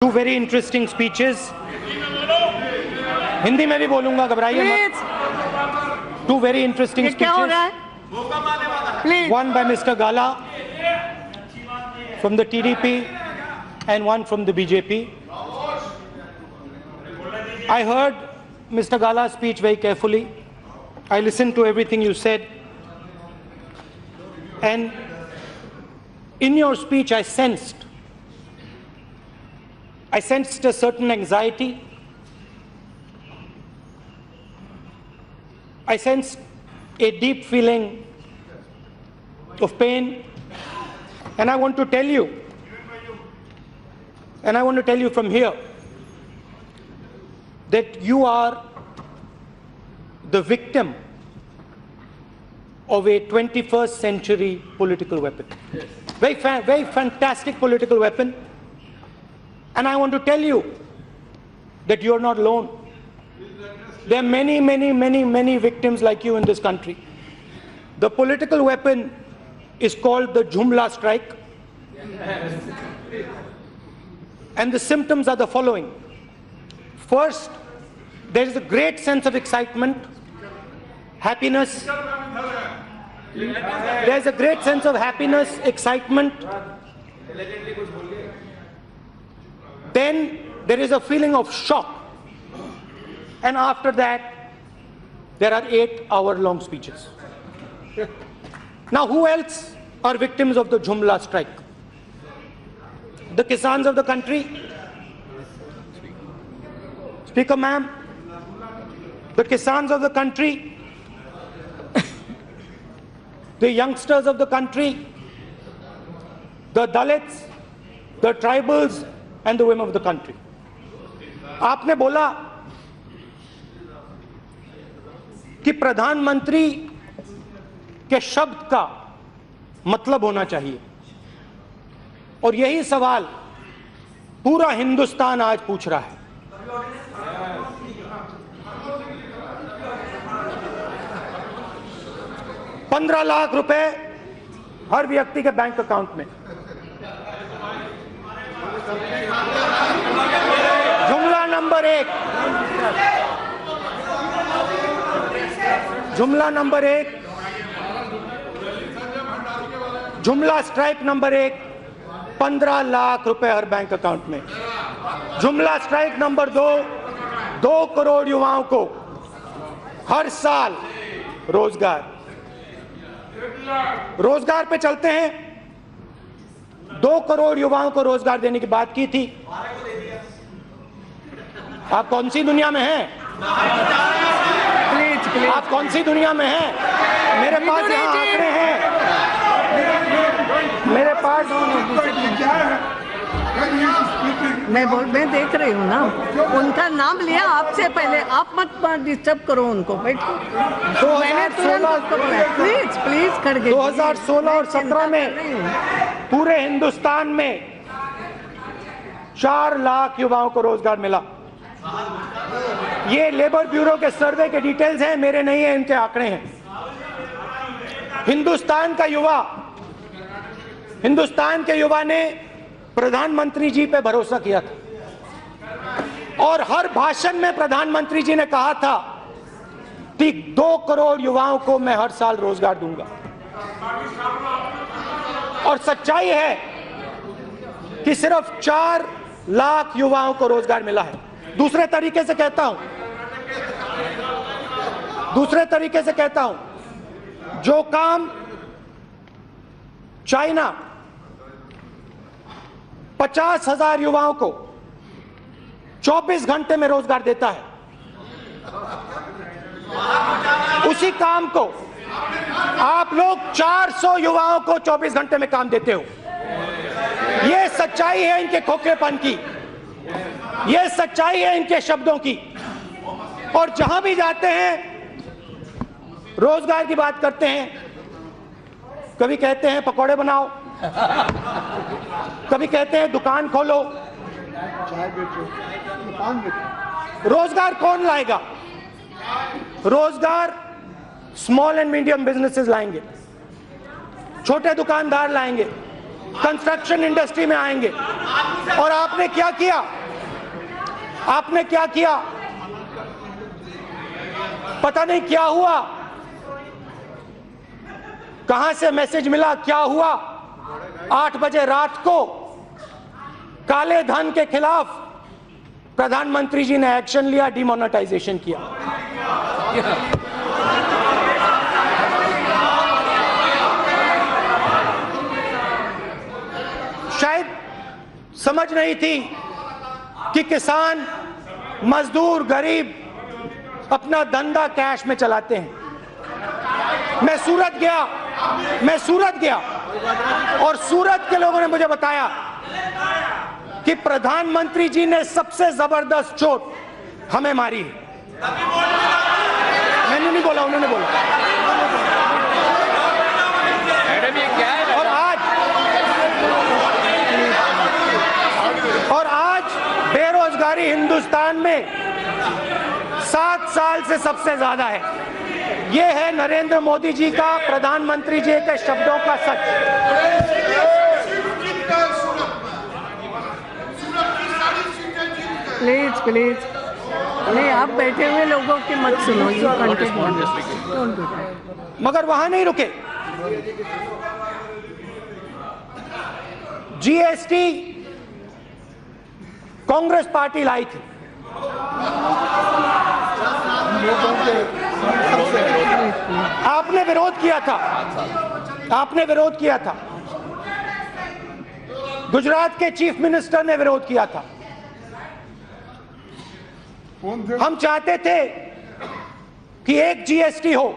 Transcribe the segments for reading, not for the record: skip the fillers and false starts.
Two very interesting speeches. Hindi में भी बोलूंगा, घबराइए मत. Two very interesting speeches. One by Mr. Gala from the TDP and one from the BJP. I heard Mr. Gala's speech very carefully. I listened to everything you said. And in your speech, I sensed a certain anxiety. I sensed a deep feeling of pain. And I want to tell you from here that you are the victim of a 21st century political weapon. Very fantastic political weapon. And I want to tell you that you are not alone. There are many victims like you in this country. The political weapon is called the Jumla strike. And the symptoms are the following. First, there is a great sense of excitement, happiness. There is a great sense of happiness, excitement. Then there is a feeling of shock. And after that, there are 8-hour-long speeches. Now, who else are victims of the Jumla strike? The Kisans of the country. Speaker ma'am, the Kisans of the country, the youngsters of the country, the Dalits, the tribals, and the women of the country. आपने बोला कि प्रधानमंत्री के शब्द का मतलब होना चाहिए, और यही सवाल पूरा हिंदुस्तान आज पूछ रहा है. ₹15 लाख हर व्यक्ति के बैंक अकाउंट में. जुमला नंबर 1, जुमला स्ट्राइक नंबर 1, 15 लाख हर बैंक अकाउंट में. जुमला स्ट्राइक नंबर 2 करोड़ युवाओं को हर साल रोजगार पे चलते हैं. 2 करोड़ युवाओं को रोजगार देने की बात की थी. आप कौन सी दुनिया में हैं? आप कौन सी दुनिया में हैं? मेरे पास यहाँ आंकड़े हैं. मेरे पास मैं देख रही हूँ ना, उनका नाम लिया आपसे पहले. आप मत डिस्टर्ब करो उनको. बैठो. मैंने तुरंत प्लीज खड़गे. 2016 और 17 में पूरे हिंदुस्तान में 4 लाख युवाओं को रोजगार मिला. ये लेबर ब्यूरो के सर्वे के डिटेल्स हैं, मेरे नहीं है, इनके आंकड़े हैं. हिंदुस्तान के युवा ने प्रधानमंत्री जी पे भरोसा किया था, और हर भाषण में प्रधानमंत्री जी ने कहा था कि 2 करोड़ युवाओं को मैं हर साल रोजगार दूंगा. और सच्चाई है कि सिर्फ 4 लाख युवाओं को रोजगार मिला है. दूसरे तरीके से कहता हूं, जो काम चाइना 50,000 युवाओं को 24 घंटे में रोजगार देता है, उसी काम को आप लोग 400 युवाओं को 24 घंटे में काम देते हो. यह सच्चाई है इनके खोखलेपन की, यह सच्चाई है इनके शब्दों की. और जहां भी जाते हैं रोजगार की बात करते हैं. कभी कहते हैं पकौड़े बनाओ, कभी कहते हैं दुकान खोलो. रोजगार कौन लाएगा? रोजगार स्मॉल एंड मीडियम बिजनेसेस लाएंगे, छोटे दुकानदार लाएंगे, कंस्ट्रक्शन इंडस्ट्री में आएंगे। और आपने क्या किया? आपने क्या किया? पता नहीं क्या हुआ, कहां से मैसेज मिला, क्या हुआ। 8 बजे रात को काले धन के खिलाफ प्रधानमंत्री जी ने एक्शन लिया, डिमोनेटाइजेशन किया। शायद समझ नहीं थी कि किसान, मजदूर, गरीब अपना धंधा कैश में चलाते हैं। मैं सूरत गया और सूरत के लोगों ने मुझे बताया कि प्रधानमंत्री जी ने सबसे जबरदस्त चोट हमें मारी है। मैंने नहीं बोला, उन्होंने बोला। और आज बेरोजगारी हिंदुस्तान में 7 साल से सबसे ज्यादा है। ये है नरेंद्र मोदी जी का, प्रधानमंत्री जी के शब्दों का सच। प्लीज नहीं, आप बैठे हुए लोगों की मत सुनो। मगर वहां नहीं रुके। जीएसटी कांग्रेस पार्टी लाई थी। आपने विरोध किया था। गुजरात के चीफ मिनिस्टर ने विरोध किया था। हम चाहते थे कि एक जीएसटी हो,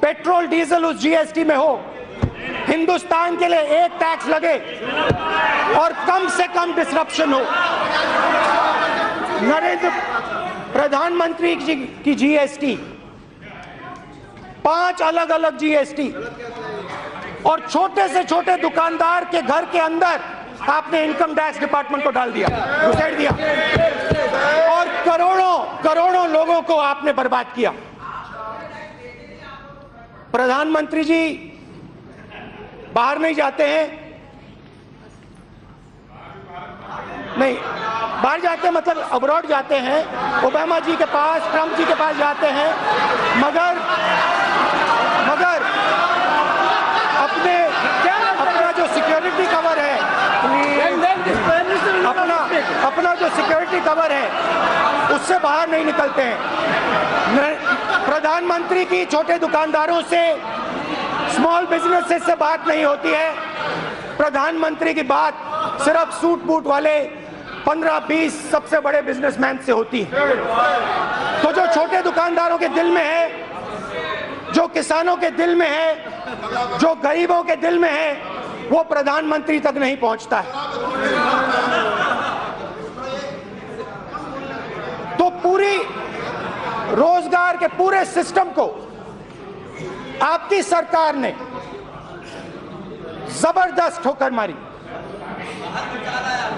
पेट्रोल डीजल उस जीएसटी में हो, हिंदुस्तान के लिए एक टैक्स लगे और कम से कम डिसरप्शन हो। नरेंद्र प्रधानमंत्री जी की जीएसटी, 5 अलग अलग जीएसटी, और छोटे से छोटे दुकानदार के घर के अंदर आपने इनकम टैक्स डिपार्टमेंट को डाल दिया, घुसेड़ दिया, और करोड़ों लोगों को आपने बर्बाद किया। प्रधानमंत्री जी बाहर नहीं जाते हैं, नहीं बाहर जाते हैं मतलब अब्रॉड जाते हैं, ओबामा जी के पास, ट्रंप जी के पास जाते हैं, मगर अपना जो सिक्योरिटी कवर है, अपना जो सिक्योरिटी कवर है उससे बाहर नहीं निकलते हैं। प्रधानमंत्री की छोटे दुकानदारों से, स्मॉल बिजनेसेस से बात नहीं होती है। प्रधानमंत्री की बात सिर्फ सूट बूट वाले 15-20 सबसे बड़े बिजनेसमैन से होती है। तो जो छोटे दुकानदारों के दिल में है, जो किसानों के दिल में है, जो गरीबों के दिल में है, वो प्रधानमंत्री तक नहीं पहुंचता है। तो पूरी रोजगार के पूरे सिस्टम को आपकी सरकार ने जबरदस्त ठोकर मारी,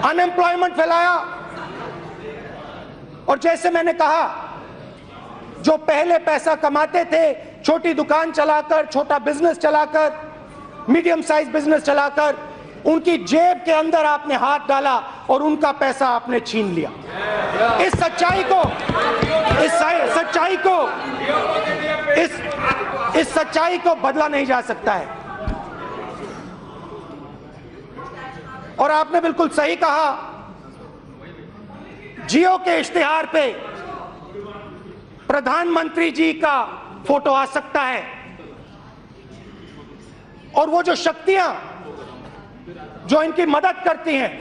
अनएम्प्लॉयमेंट फैलाया। और जैसे मैंने कहा, जो पहले पैसा कमाते थे छोटी दुकान चलाकर, छोटा बिजनेस चलाकर, मीडियम साइज बिजनेस चलाकर, उनकी जेब के अंदर आपने हाथ डाला और उनका पैसा आपने छीन लिया। इस सच्चाई को बदला नहीं जा सकता है। और आपने बिल्कुल सही कहा, जियो के इश्तिहार पे प्रधानमंत्री जी का फोटो आ सकता है, और वो जो शक्तियां जो इनकी मदद करती हैं,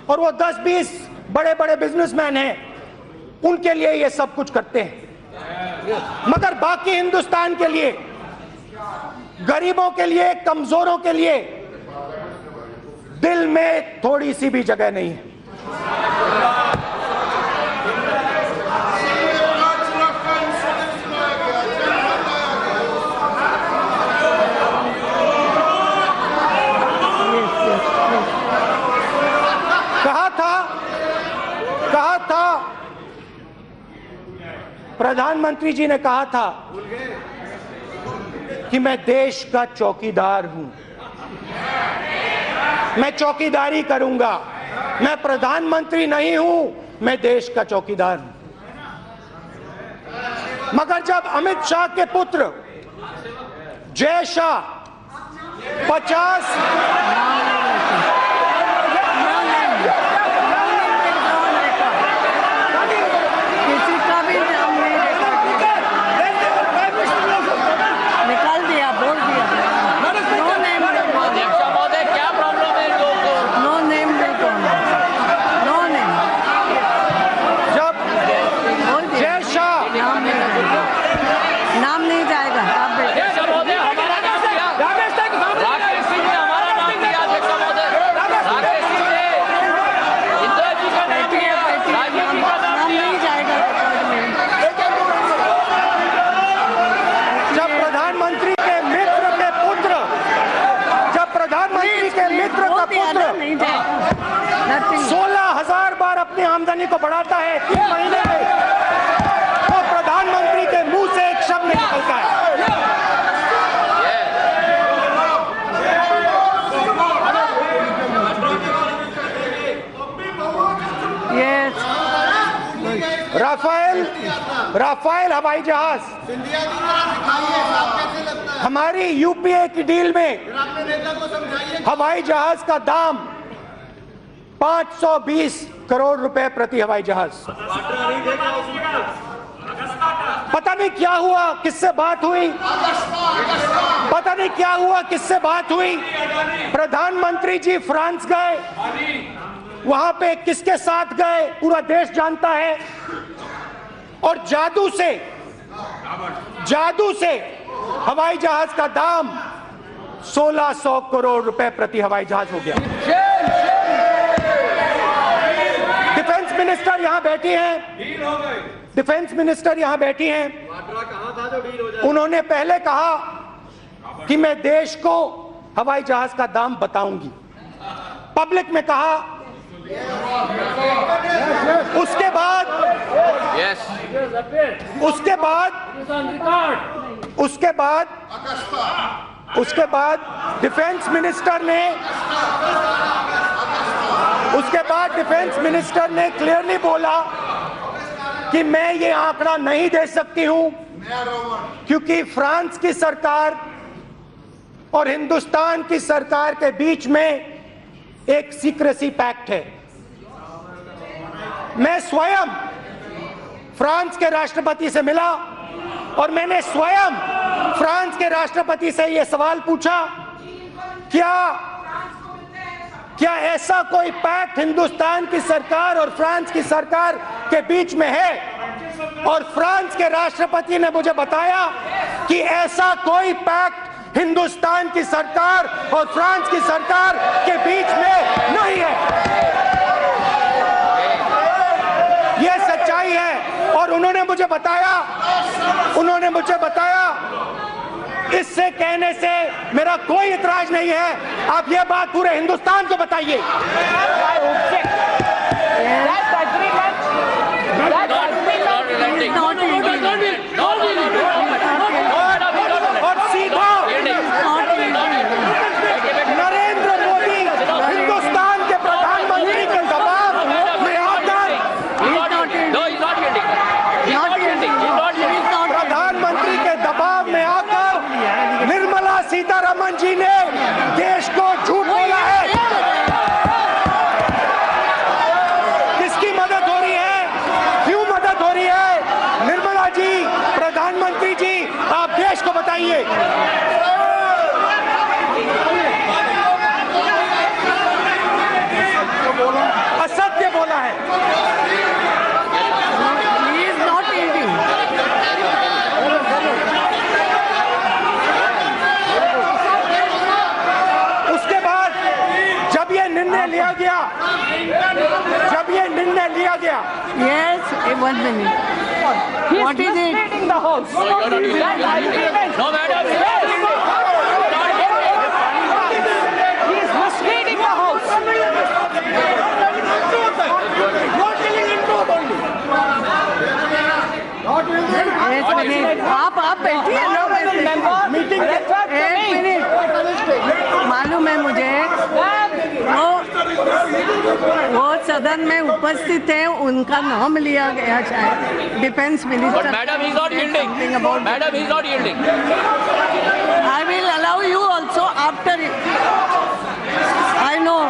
और वो 10-20 बड़े बड़े बिजनेसमैन हैं, उनके लिए ये सब कुछ करते हैं। मगर बाकी हिंदुस्तान के लिए, गरीबों के लिए, कमजोरों के लिए दिल में थोड़ी सी भी जगह नहीं है। कहा था प्रधानमंत्री जी ने कहा था कि मैं देश का चौकीदार हूं। मैं चौकीदारी करूंगा। मैं प्रधानमंत्री नहीं हूं, मैं देश का चौकीदार हूं। मगर जब अमित शाह के पुत्र जय शाह 50 किसी का भी नाम नहीं निकाल दिया, बोल दिया। नो नेम महोदय, क्या प्रॉब्लम है लोगों को? नो नेम नो नेम जब बोल दिया। जय शाह नाम नहीं जाएगा। आप बैठिए। अध्यक्ष महोदय, हमारा नाम दिया। राकेश सिंह ने हमारा नाम दिया। अध्यक्ष महोदय, राकेश सिंह ने इंदिरा जी का नाम दिया, राजीव जी का नाम नाम दिया। नहीं जाएगा रिकॉर्ड में। जब प्रधानमंत्री के मित्र के पुत्र जब प्रधानमंत्री के मित्र का पुत्र नहीं जाएगा। Nothing. 16,000 बार अपनी आमदनी को बढ़ाता है 3 महीने में, तो प्रधानमंत्री के मुंह से एक शब्द नहीं निकलता है। Yes. राफेल हवाई जहाज हमारी यूपीए की डील में हवाई जहाज का दाम 520 करोड़ रुपए प्रति हवाई जहाज। पता नहीं क्या हुआ, किससे बात हुई, पता नहीं क्या हुआ, किससे बात हुई। प्रधानमंत्री जी फ्रांस गए, वहां पे किसके साथ गए पूरा देश जानता है। और जादू से हवाई जहाज का दाम 1600 करोड़ रुपए प्रति हवाई जहाज हो गया। डिफेंस मिनिस्टर यहां बैठी हैं, डिफेंस मिनिस्टर यहां बैठी हैं। उन्होंने पहले कहा कि मैं देश को हवाई जहाज का दाम बताऊंगी, पब्लिक में कहा। उसके बाद डिफेंस मिनिस्टर ने क्लियरली बोला कि मैं ये आंकड़ा नहीं दे सकती हूं, क्योंकि फ्रांस की सरकार और हिंदुस्तान की सरकार के बीच में एक सीक्रेसी पैक्ट है। मैं स्वयं फ्रांस के राष्ट्रपति से मिला और मैंने स्वयं फ्रांस के राष्ट्रपति से यह सवाल पूछा, क्या ऐसा कोई पैक्ट हिंदुस्तान की सरकार और फ्रांस की सरकार के बीच में है? और फ्रांस के राष्ट्रपति ने मुझे बताया कि ऐसा कोई पैक्ट हिंदुस्तान की सरकार और फ्रांस की सरकार के बीच में नहीं है। यह सच्चाई है। और उन्होंने मुझे बताया इससे कहने से मेरा कोई इतराज नहीं है। आप यह बात पूरे हिंदुस्तान को बताइए। और सीधा नरेंद्र मोदी हिंदुस्तान के प्रधानमंत्री के दबाव में आकर प्रधानमंत्री के दबाव में आकर निर्मला सीतारमण जी ने देश को झूठ बोला है। किसकी मदद हो रही है, क्यों मदद हो रही है? निर्मला जी, प्रधानमंत्री जी, आप देश को बताइए। असत्य बोला है। He is not eating. उसके बाद जब ये निर्णय लिया गया Yes, 1 minute. What is it? No, madam. He is misleading the House. एक मिनट, आप बैठिए ना। मीटिंग एक मिनट, मालूम है मुझे वो सदन में उपस्थित है, उनका नाम लिया गया शायद, defence minister. But madam, he's not yielding. Madam, he's not yielding. I will allow you also after it. I know.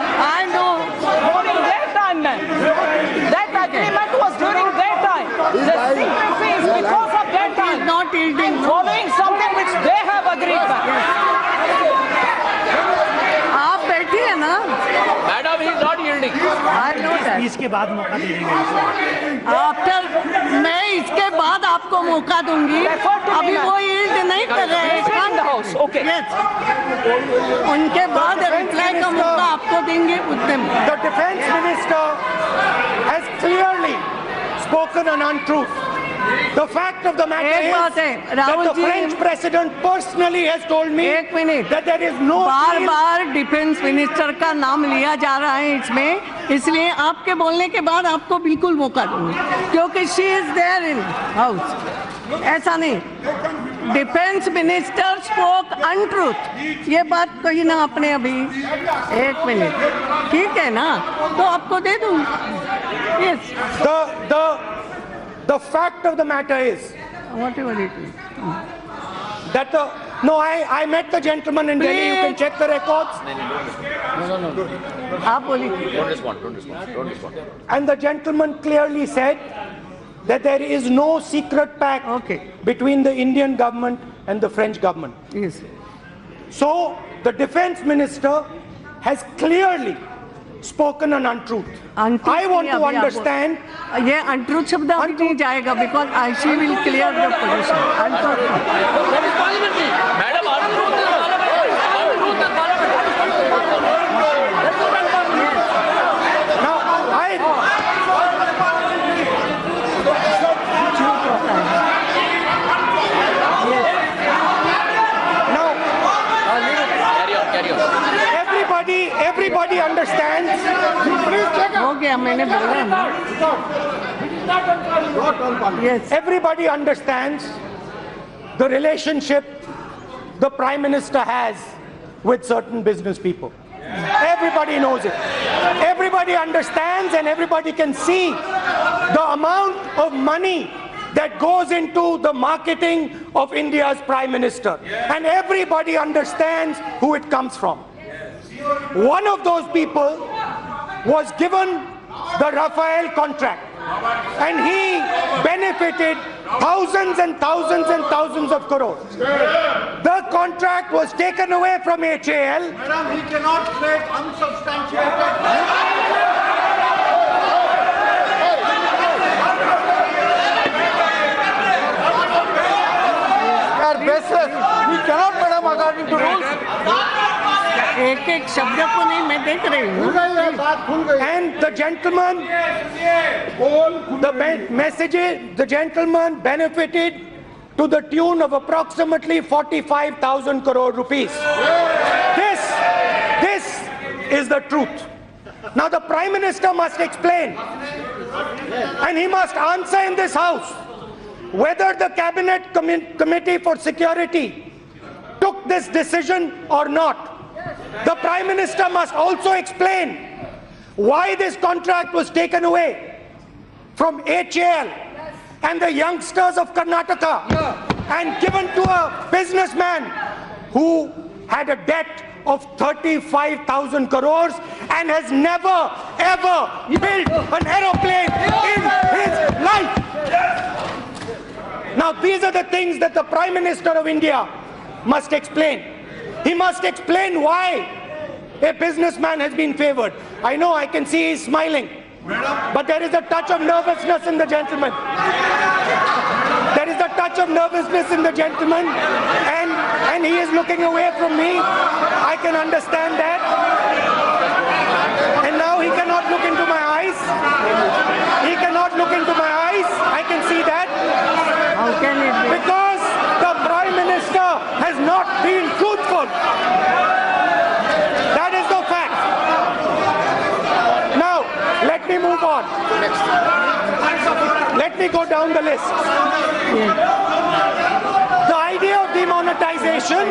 During their time, man. That agreement was during their time. The secrecy is because of their He is time. not yielding. Following something which they have agreed, man. आप बैठिए ना। Madam, he's not yielding. I know that. इसके बाद मौका दे देंगे। After मैं इसके बाद आपको मौका दूंगी। अभी वो यील्ड नहीं कर रहे हैं। In the house, okay. Yes. उनके बाद रिप्लाई का मौका आपको देंगे उतने में। The defense minister has clearly spoken an untruth. The fact of the matter एक बात is है, that Rahul the ji- French president personally has told me एक minute. that there is no बार deal. बार डिफेंस मिनिस्टर का नाम लिया जा रहा है इसमें, इसलिए आपके बोलने के बाद आपको बिल्कुल मौका दूंगी, क्योंकि she is there in house. ऐसा नहीं, डिफेंस मिनिस्टर स्पोक अनट्रूथ, ये बात कही ना आपने अभी। एक मिनट, ठीक है ना, तो आपको दे दूंगी। Yes, The fact of the matter is what ever it is. that I met the gentleman in Delhi. You can check the records. आप बोलिए। Don't respond. And the gentleman clearly said that there is no secret pact Okay. between the Indian government and the French government. Yes, So the defense minister has clearly spoken an untruth. Untruth I want नहीं, to अभी आप understand. ये untruth शब्द अभी नहीं जाएगा, because I she will clear the position. That is parliamentary. Madam, untruth is parliamentary. Untruth is parliamentary. Now, Carry on. everybody understands. हो गया, मैंने बोला ना। Yes, Everybody understands the relationship the Prime Minister has with certain business people. Everybody knows it. Everybody understands and everybody can see the amount of money that goes into the marketing of India's Prime Minister. And everybody understands who it comes from. One of those people was given the Rafael contract, and he benefited thousands and thousands and thousands of crores. The contract was taken away from HAL. Madam, he cannot trade unsubstantiated. Are baseless. We cannot, madam, according to rules. एक एक शब्द को नहीं, मैं देख रही हूँ। And the gentleman, the gentleman benefited to the tune of approximately 45,000 crore rupees. This is the truth. Now the Prime Minister must explain, and he must answer in this House, whether the Cabinet Committee for Security took this decision or not. The Prime Minister must also explain why this contract was taken away from HAL and the youngsters of Karnataka and given to a businessman who had a debt of 35,000 crores and has never ever built an aeroplane in his life. Now these are the things that the Prime Minister of India must explain. He must explain why a businessman has been favored. I know, I can see he's smiling, but there is a touch of nervousness in the gentleman. There is a touch of nervousness in the gentleman, and he is looking away from me. I can understand that. And now he cannot look into my eyes. He cannot look into my eyes. I can see that. How can it be? Because the Prime Minister has not been truthful. That is the fact. Now, let me move on. Let me go down the list. The idea of demonetization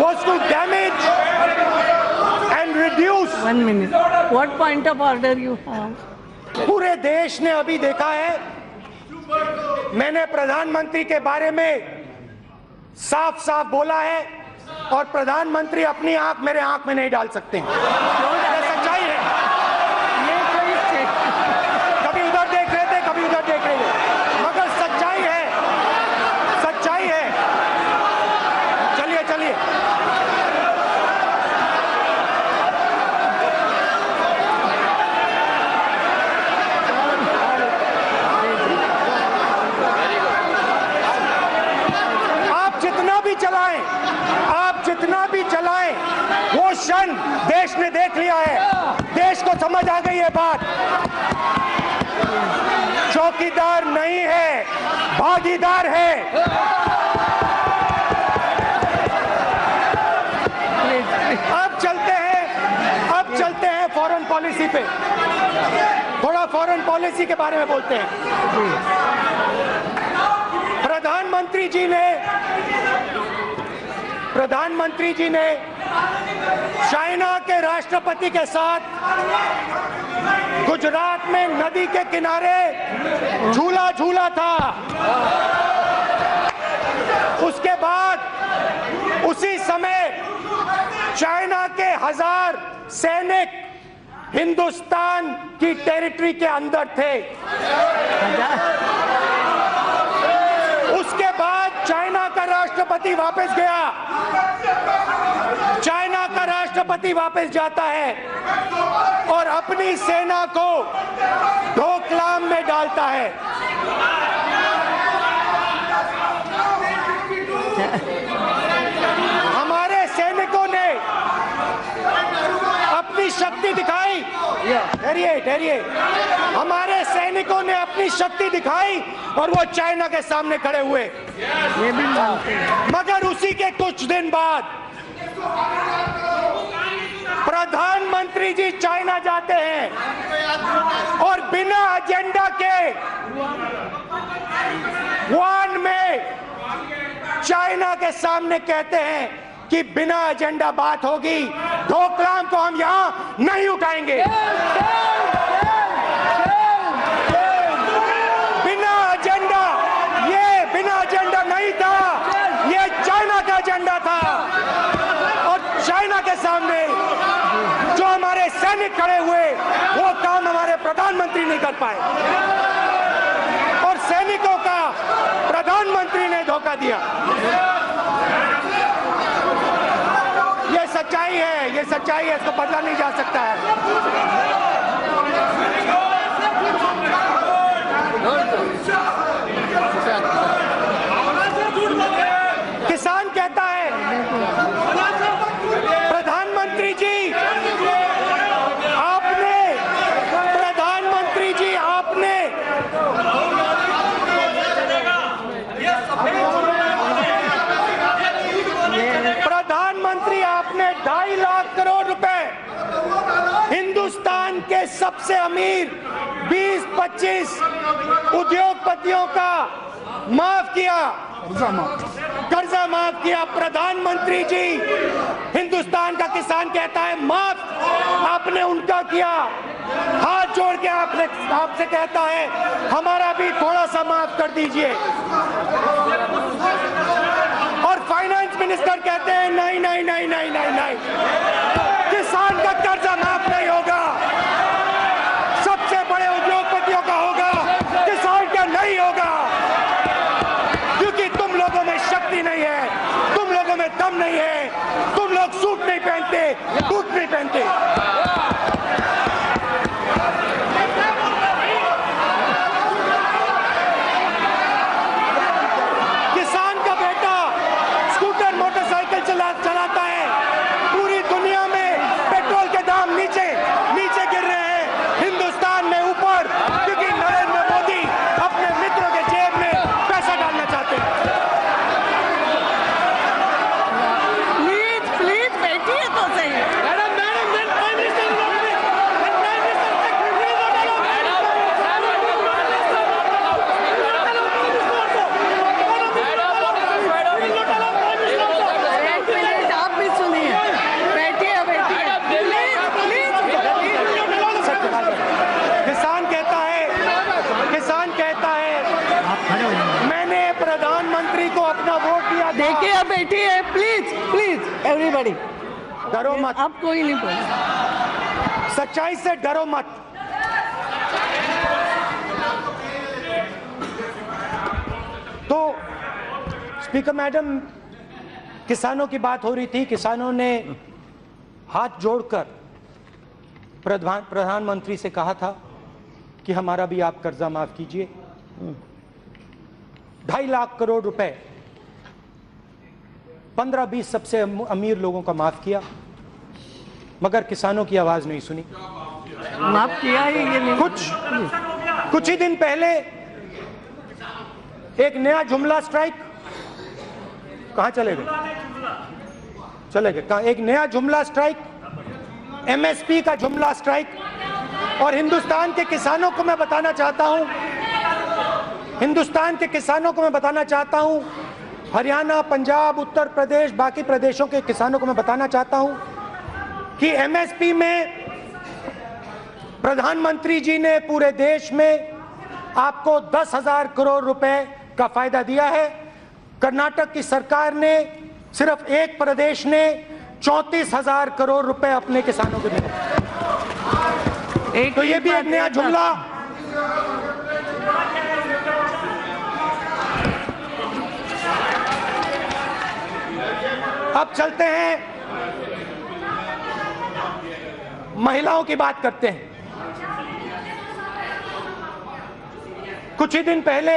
was to damage and reduce. 1 minute. What point of order you have? पूरे देश ने अभी देखा है, मैंने प्रधानमंत्री के बारे में साफ साफ बोला है और प्रधानमंत्री अपनी आंख मेरे आंख में नहीं डाल सकते हैं। ये सच्चाई है। ये कोई कभी उधर देख रहे थे, कभी उधर देख रहे थे, मगर सच्चाई है, सच्चाई है। चलिए चलिए, आप जितना भी चलाएं, वो क्षण देश ने देख लिया है, देश को समझ आ गई है बात। चौकीदार नहीं है, भागीदार है। अब चलते हैं फॉरेन पॉलिसी पे। थोड़ा फॉरेन पॉलिसी के बारे में बोलते हैं। प्रधानमंत्री जी ने चाइना के राष्ट्रपति के साथ गुजरात में नदी के किनारे झूला झूला था। उसके बाद उसी समय चाइना के 1000 सैनिक हिंदुस्तान की टेरिटरी के अंदर थे। उसके बाद चाइना का राष्ट्रपति वापस गया। चाइना का राष्ट्रपति वापस जाता है और अपनी सेना को डोकलाम में डालता है। हमारे सैनिकों ने अपनी शक्ति दिखाई। ठहरिए, हमारे सैनिकों ने अपनी शक्ति दिखाई और वो चाइना के सामने खड़े हुए। ये भी मानते हैं। मगर उसी के कुछ दिन बाद प्रधानमंत्री जी चाइना जाते हैं और बिना एजेंडा के वुहान में चाइना के सामने कहते हैं कि बिना एजेंडा बात होगी, डोकलाम को हम यहां नहीं उठाएंगे। बिना एजेंडा नहीं था, ये चाइना का एजेंडा था। और चाइना के सामने जो हमारे सैनिक खड़े हुए, वो काम हमारे प्रधानमंत्री नहीं कर पाए और सैनिकों का प्रधानमंत्री ने धोखा दिया। ये सच्चाई है, ये सच्चाई है, इसको बदला नहीं जा सकता है। किसान कहता है, प्रधानमंत्री जी आपने 2.5 लाख करोड़ रुपए हिंदुस्तान के सबसे अमीर 20-25 उद्योगपतियों का माफ किया, कर्जा माफ किया। प्रधानमंत्री जी, हिंदुस्तान का किसान कहता है माफ आपने उनका किया, हाथ जोड़ के आपसे कहता है हमारा भी थोड़ा सा माफ कर दीजिए। और फाइनेंस मिनिस्टर कहते हैं नहीं नहीं नहीं नहीं नहीं नहीं, किसान का कर्जा माफ नहीं होगा, सबसे बड़े उद्योगपतियों का होगा, किसान का नहीं होगा, क्योंकि तुम लोगों में शक्ति नहीं है, तुम लोगों में दम नहीं है, तुम लोग सूट नहीं पहनते, बूट नहीं पहनते। किसान का बेटा स्कूटर मोटरसाइकिल चलाता है, पूरी दुनिया में पेट्रोल के दाम नीचे नीचे गिर रहे हैं, हिंदुस्तान में ऊपर, क्योंकि नरेंद्र मोदी अपने मित्रों के जेब में पैसा डालना चाहते हैं। प्लीज बैठिए तो सही। देखिए अब बैठी है, प्लीज प्लीज एवरीबॉडी, डरो मत, अब कोई नहीं बोले। सच्चाई से डरो मत। तो स्पीकर मैडम, किसानों की बात हो रही थी। किसानों ने हाथ जोड़कर प्रधानमंत्री से कहा था कि हमारा भी आप कर्जा माफ कीजिए। 2.5 लाख करोड़ रुपए 15-20 सबसे अमीर लोगों का माफ किया, मगर किसानों की आवाज नहीं सुनी। माफ किया ही ये नहीं। कुछ ही दिन पहले एक नया जुमला स्ट्राइक, कहां चले गए? कहां? एक नया जुमला स्ट्राइक, एमएसपी का जुमला स्ट्राइक। और हिंदुस्तान के किसानों को मैं बताना चाहता हूं, हरियाणा, पंजाब, उत्तर प्रदेश, बाकी प्रदेशों के किसानों को मैं बताना चाहता हूं कि एमएसपी में प्रधानमंत्री जी ने पूरे देश में आपको 10,000 करोड़ रुपए का फायदा दिया है। कर्नाटक की सरकार ने, सिर्फ एक प्रदेश ने 34,000 करोड़ रुपए अपने किसानों को दिए। तो ये भी एक नया जुमला। अब चलते हैं, महिलाओं की बात करते हैं। कुछ ही दिन पहले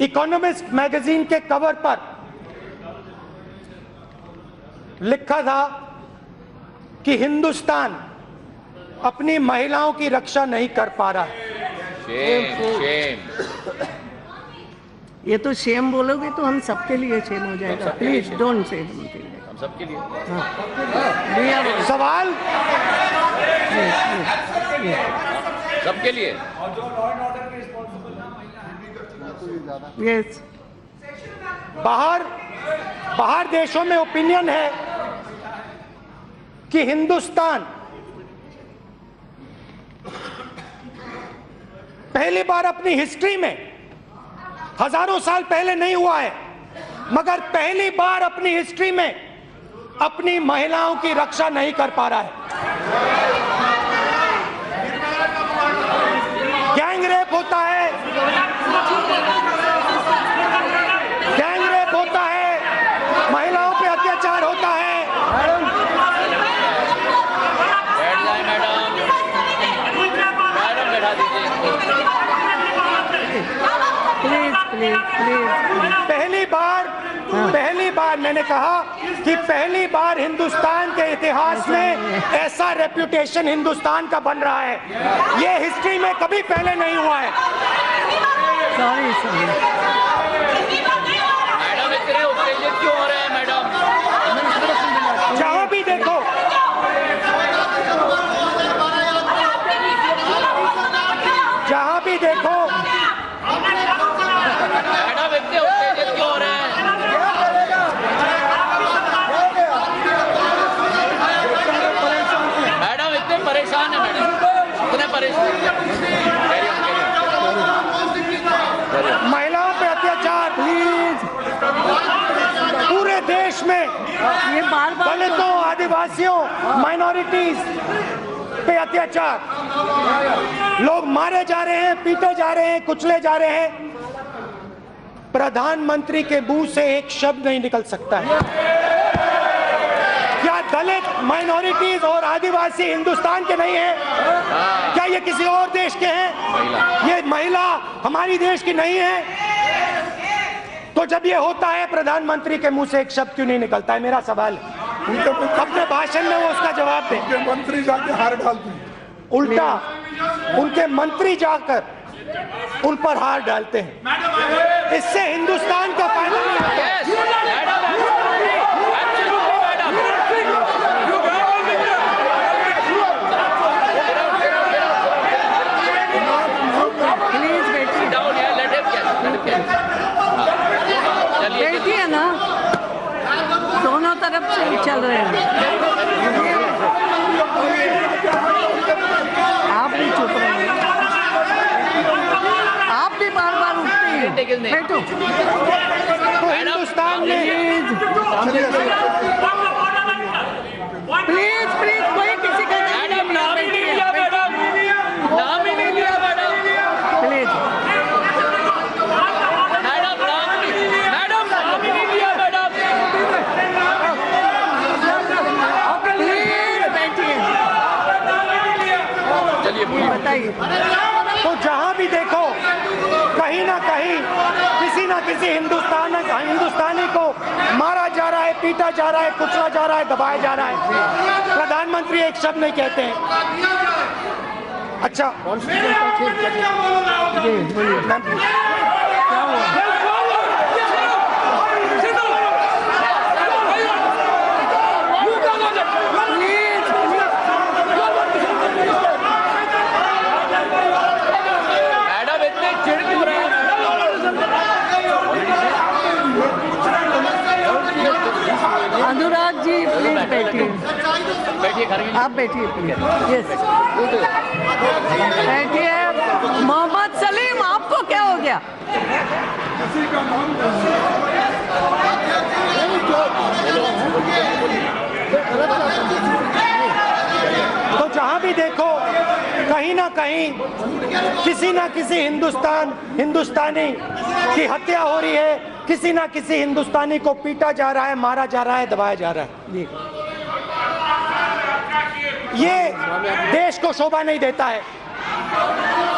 इकोनॉमिस्ट मैगजीन के कवर पर लिखा था कि हिंदुस्तान अपनी महिलाओं की रक्षा नहीं कर पा रहा है। ये तो शेम बोलोगे तो हम सबके लिए शेम हो जाएगा। Please don't say. हम सबके लिए। सवाल सबके लिए। यस। बाहर देशों में ओपिनियन है कि हिंदुस्तान पहली बार अपनी हिस्ट्री में, हजारों साल पहले नहीं हुआ है, मगर पहली बार अपनी हिस्ट्री में अपनी महिलाओं की रक्षा नहीं कर पा रहा है। गैंग रेप होता है, महिलाओं पे अत्याचार होता है। बैठ जाए मैडम बैठा दीजिए। प्लीज। पहली बार मैंने कहा कि पहली बार हिंदुस्तान के इतिहास में ऐसा रेप्यूटेशन हिंदुस्तान का बन रहा है। ये हिस्ट्री में कभी पहले नहीं हुआ है। सॉरी। मैडम इतने उत्तेजित क्यों हो रहे हैं मैडम? जहां भी देखो, मैडम इतने उत्तेजित क्यों हो रहे हैं? मैडम इतने परेशान है मैडम, इतने परेशान। महिलाओं पे अत्याचार पूरे देश में, ये बार-बार दलितों, आदिवासियों, माइनॉरिटीज पे अत्याचार, लोग मारे जा रहे हैं, पीटे जा रहे हैं, कुचले जा रहे हैं। प्रधानमंत्री के मुंह से एक शब्द नहीं निकल सकता है। क्या दलित, माइनॉरिटीज और आदिवासी हिंदुस्तान के नहीं हैं? क्या ये किसी और देश के हैं? ये महिला हमारी देश की नहीं है? तो जब ये होता है, प्रधानमंत्री के मुंह से एक शब्द क्यों नहीं निकलता है? मेरा सवाल है। अपने भाषण में वो उसका जवाब दें। उनके मंत्री जाके हार डालते हैं, उल्टा उनके मंत्री जाकर उन पर हार डालते हैं। इससे हिंदुस्तान का फायदा नहीं होता। बैठिए ना, दोनों तरफ से चल रहे हैं। आप भी चुप रहे। बैठो। तो हिंदुस्तान में प्लीज प्लीज कोई किसी का मैडम नाम ही नहीं लिया मैडम, नाम ही नहीं लिया मैडम, प्लीज मैडम नाम ही नहीं लिया मैडम, प्लीज बैठिए। चलिए बताइए। तो जहां भी देखो कहीं ना कहीं किसी ना किसी हिंदुस्तानी को मारा जा रहा है, पीटा जा रहा है, कुचला जा रहा है, दबाया जा रहा है। प्रधानमंत्री एक शब्द नहीं कहते हैं। अच्छा जी बोलिए। क्या हुआ? मैडम इतने चिढ़ क्यों रहे हैं अनुराग जी प्लीज बैठिए। बैठिए खड़े आप बैठिए यस बैठिए। मोहम्मद सलीम आपको क्या हो गया? तो जहां भी देखो कहीं ना कहीं किसी ना किसी हिंदुस्तानी की हत्या हो रही है, किसी ना किसी हिंदुस्तानी को पीटा जा रहा है, मारा जा रहा है, दबाया जा रहा है। ये देश को शोभा नहीं देता है।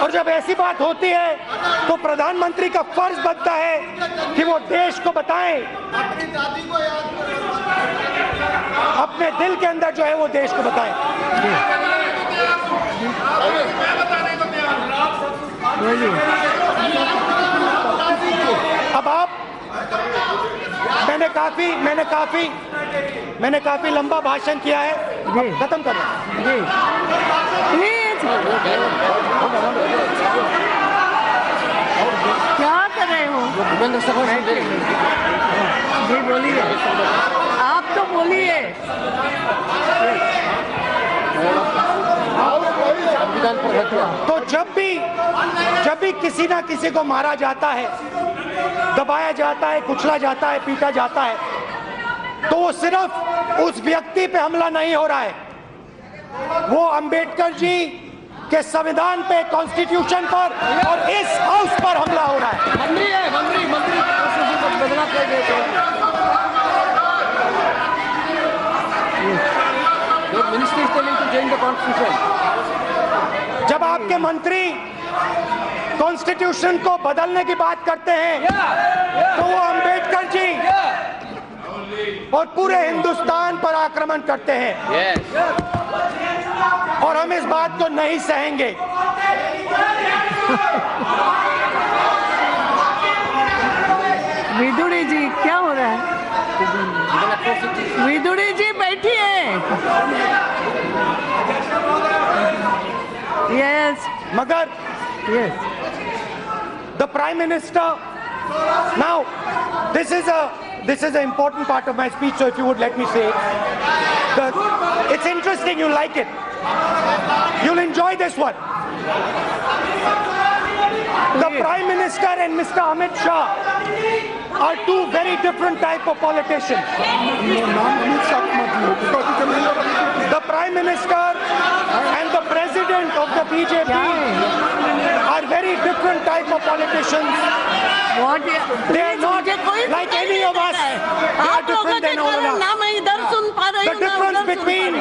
और जब ऐसी बात होती है तो प्रधानमंत्री का फर्ज बनता है कि वो देश को बताएं, अपने दिल के अंदर जो है वो देश को बताएं। अब आप मैंने काफी लंबा भाषण किया है, अब खत्म कर रहा हूं। प्लीज क्या कर रहे हो? जी बोलिए, आप तो बोलिए। तो जब भी किसी ना किसी को मारा जाता है, दबाया जाता है, कुचला जाता है, पीटा जाता है, तो वो सिर्फ उस व्यक्ति पे हमला नहीं हो रहा है, वो अंबेडकर जी के संविधान पे, कॉन्स्टिट्यूशन पर और इस हाउस पर हमला हो रहा है। जब आपके मंत्री कॉन्स्टिट्यूशन को बदलने की बात करते हैं तो वो अंबेडकर जी और पूरे हिंदुस्तान पर आक्रमण करते हैं, और हम इस बात को नहीं सहेंगे। विदुरी जी क्या हो रहा है? विदुरी जी बैठिए। यस मगर yes the Prime Minister, now this is an important part of my speech, so if you would let me say it. It's interesting, you like it, you'll enjoy this one. The Prime Minister and Mr. Amit Shah are two very different type of politicians. The Prime Minister and the President of the BJP are very different type of politicians. They are not like any of us. They are different than all of us. The difference between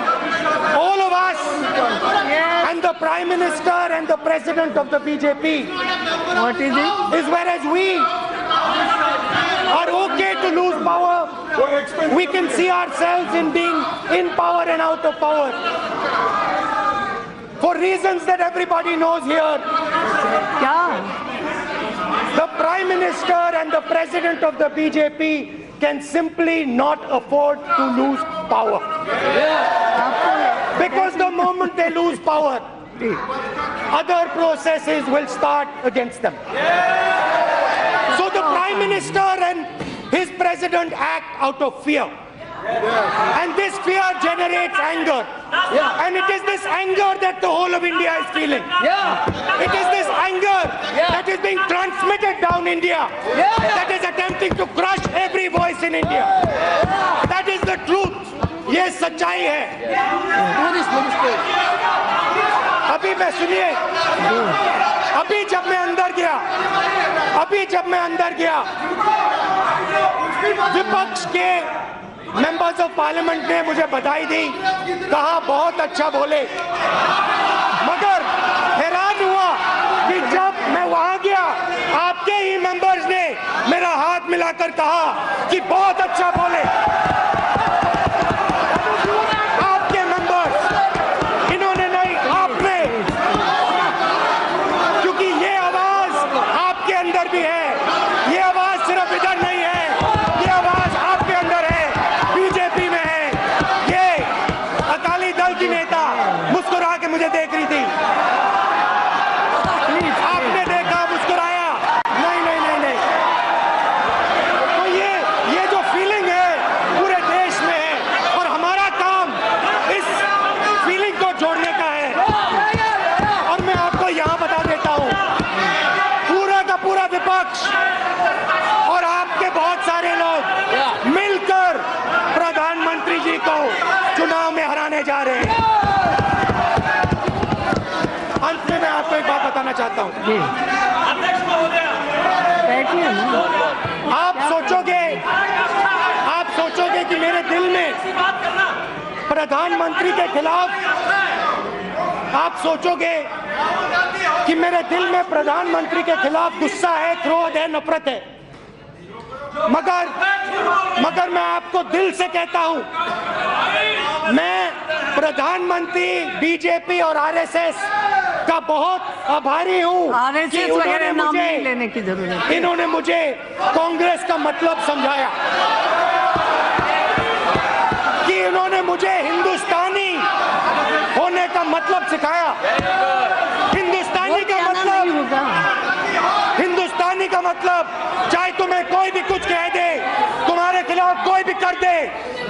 all of us and the Prime Minister and the President of the BJP, what is it? is whereas we are okay to lose power, we can see ourselves in being in power and out of power. For reasons that everybody knows here, the Prime Minister and the President of the BJP can simply not afford to lose power. Because the moment they lose power, other processes will start against them. So the Prime Minister and his President act out of fear. And this fear generates generates anger. And it is this anger that the whole of India is feeling. It is this anger that is being transmitted down India, that is attempting to crush every voice in India. That is the truth. ये सच्चाई है. अभी मैं सुनिए, अभी जब मैं अंदर गया, विपक्ष के मेंबर्स ऑफ पार्लियामेंट ने मुझे बधाई दी, कहा बहुत अच्छा बोले, मगर हैरान हुआ कि जब मैं वहां गया आपके ही मेंबर्स ने मेरा हाथ मिलाकर कहा कि बहुत अच्छा बोले. आपके मेंबर्स, इन्होंने नहीं, आपने, क्योंकि ये आवाज आपके अंदर भी है. ये आवाज सिर्फ इधर नहीं है, ये आवाज आपके अंदर है, बीजेपी में है. ये अकाली दल की नेता मुस्कुरा के मुझे देख रही थी. आपने देखा, मुस्कुराया? नहीं. तो ये जो फीलिंग है पूरे देश में है और हमारा काम इस फीलिंग को जोड़ने का है. और मैं आपको यहां बता देता हूं, पूरा का पूरा विपक्ष और आपके बहुत सारे लोग मिलकर प्रधानमंत्री जी को चुनाव में हराने जा रहे हैं. अंत में मैं आपको एक बात बताना चाहता हूं. आप सोचोगे कि मेरे दिल में प्रधानमंत्री के खिलाफ, आप सोचोगे कि मेरे दिल में प्रधानमंत्री के खिलाफ गुस्सा है, क्रोध है, नफरत है. मगर मैं आपको दिल से कहता हूं, मैं प्रधानमंत्री, बीजेपी और आरएसएस का बहुत आभारी हूं कि इन्होंने मुझे कांग्रेस का मतलब समझाया, कि इन्होंने मुझे हिंदुस्तानी होने का मतलब सिखाया. हिंदुस्तानी का मतलब चाहे तुम्हें कोई भी कुछ कह दे, तुम्हारे खिलाफ कोई भी कर दे,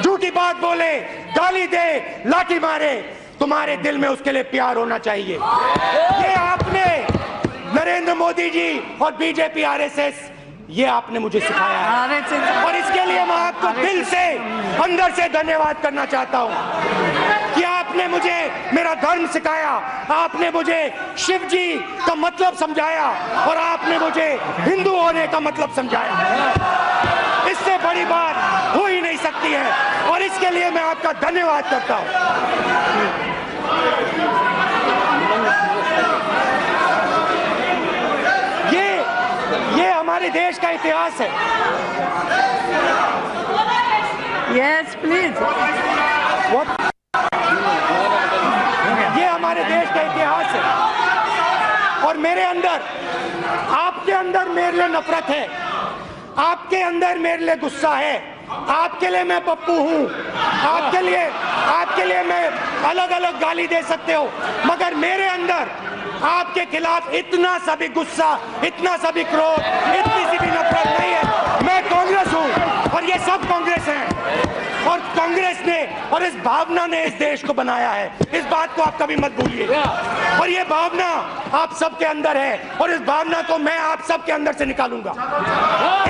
झूठी बात बोले, गाली दे, लाठी मारे, तुम्हारे दिल में उसके लिए प्यार होना चाहिए. ये आपने, नरेंद्र मोदी जी और बीजेपी, आरएसएस, ये आपने मुझे सिखाया है. और इसके लिए मैं आपको दिल से, अंदर से धन्यवाद करना चाहता हूं कि आपने मुझे मेरा धर्म सिखाया, आपने मुझे शिव जी का मतलब समझाया और आपने मुझे हिंदू होने का मतलब समझाया. इससे बड़ी बात हो ही नहीं सकती है और इसके लिए मैं आपका धन्यवाद करता हूं. ये हमारे देश का इतिहास है. Yes please. ये हमारे देश का इतिहास है और मेरे अंदर, आपके अंदर मेरे लिए नफरत है, आपके अंदर मेरे लिए गुस्सा है. आपके लिए मैं पप्पू हूं, आपके लिए मैं अलग अलग गाली दे सकते हो, मगर मेरे अंदर आपके खिलाफ इतना सा भी गुस्सा, इतना सा भी क्रोध, इतनी सी भी नफरत नहीं है. मैं कांग्रेस हूं और ये सब कांग्रेस हैं और कांग्रेस ने और इस भावना ने इस देश को बनाया है. इस बात को आप कभी मत भूलिए. और ये भावना आप सबके अंदर है और इस भावना को मैं आप सबके अंदर से निकालूंगा.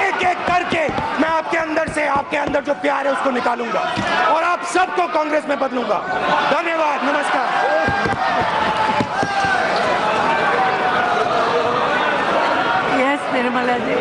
एक एक करके मैं आपके अंदर से, आपके अंदर जो प्यार है उसको निकालूंगा और आप सबको कांग्रेस में बदलूंगा. धन्यवाद. नमस्कार. निर्मला जी